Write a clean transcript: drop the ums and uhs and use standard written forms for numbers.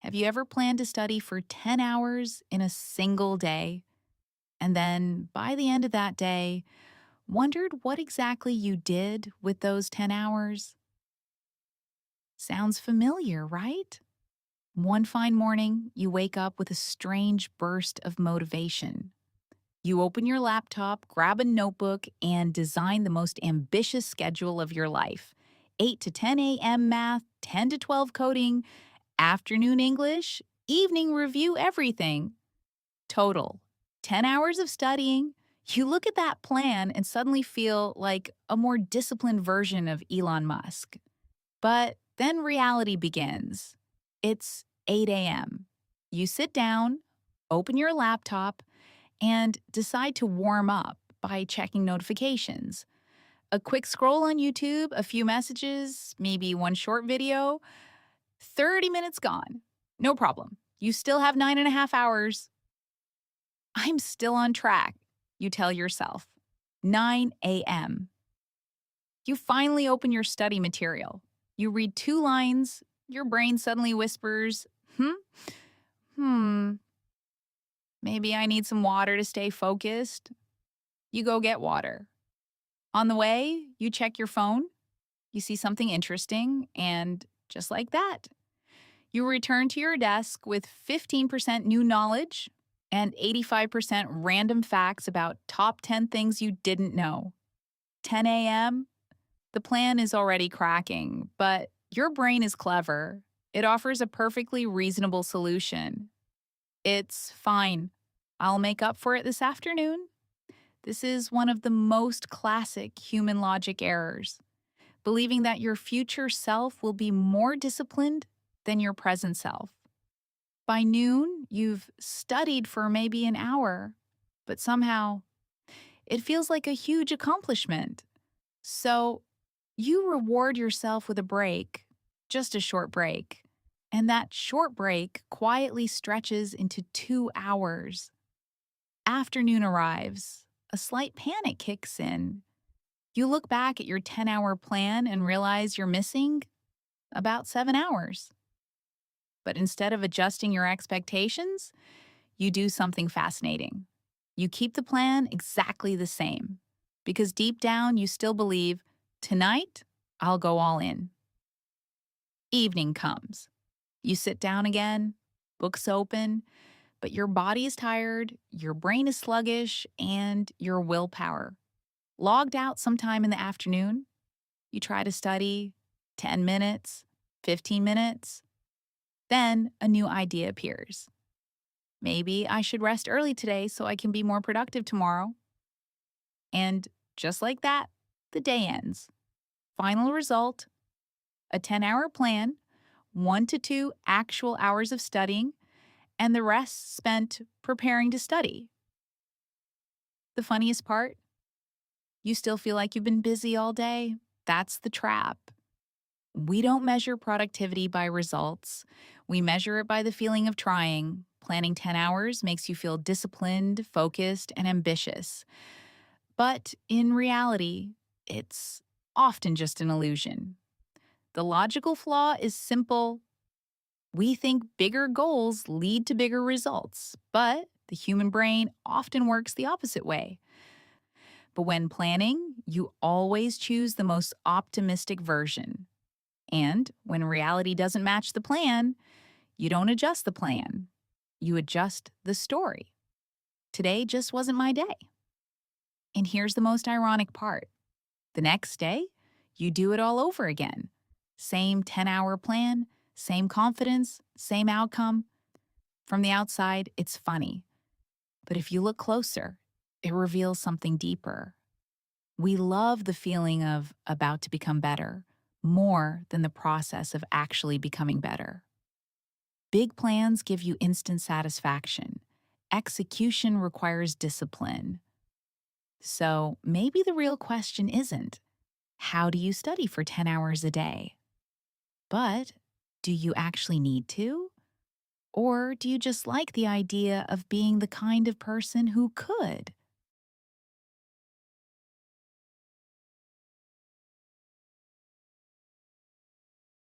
Have you ever planned to study for 10 hours in a single day, and then by the end of that day, wondered what exactly you did with those 10 hours? Sounds familiar, right? One fine morning, you wake up with a strange burst of motivation. You open your laptop, grab a notebook, and design the most ambitious schedule of your life. 8 to 10 a.m. math, 10 to 12 coding, afternoon English, evening review everything. Total 10 hours of studying. You look at that plan and suddenly feel like a more disciplined version of Elon Musk. But then reality begins. It's 8 a.m. You sit down, open your laptop, and decide to warm up by checking notifications. A quick scroll on YouTube, a few messages, maybe one short video, 30 minutes gone. No problem. You still have 9.5 hours. I'm still on track, you tell yourself. 9 a.m. You finally open your study material. You read 2 lines, your brain suddenly whispers, hmm, maybe I need some water to stay focused. You go get water. On the way, you check your phone, you see something interesting, and just like that, you return to your desk with 15% new knowledge and 85% random facts about top 10 things you didn't know. 10 a.m., the plan is already cracking, but your brain is clever. It offers a perfectly reasonable solution. It's fine. I'll make up for it this afternoon. This is one of the most classic human logic errors, believing that your future self will be more disciplined than your present self. By noon, you've studied for maybe an hour, but somehow it feels like a huge accomplishment. So you reward yourself with a break, just a short break. And that short break quietly stretches into 2 hours. Afternoon arrives. A slight panic kicks in. You look back at your 10-hour plan and realize you're missing about 7 hours. But instead of adjusting your expectations, you do something fascinating. You keep the plan exactly the same because deep down you still believe, tonight, I'll go all in. Evening comes. You sit down again, books open, but your body is tired, your brain is sluggish, and your willpower. Logged out sometime in the afternoon, you try to study 10 minutes, 15 minutes. Then a new idea appears. Maybe I should rest early today so I can be more productive tomorrow. And just like that, the day ends. Final result, a 10-hour plan, 1 to 2 actual hours of studying, and the rest spent preparing to study. The funniest part? You still feel like you've been busy all day. That's the trap. We don't measure productivity by results. We measure it by the feeling of trying. Planning 10 hours makes you feel disciplined, focused, and ambitious. But in reality, it's often just an illusion. The logical flaw is simple. We think bigger goals lead to bigger results, but the human brain often works the opposite way. But when planning, you always choose the most optimistic version. And when reality doesn't match the plan, you don't adjust the plan. You adjust the story. Today just wasn't my day. And here's the most ironic part. The next day, you do it all over again. Same 10-hour plan, same confidence, same outcome. From the outside, it's funny. But if you look closer, it reveals something deeper. We love the feeling of about to become better more than the process of actually becoming better. Big plans give you instant satisfaction. Execution requires discipline. So maybe the real question isn't, how do you study for 10 hours a day? But do you actually need to? Or do you just like the idea of being the kind of person who could?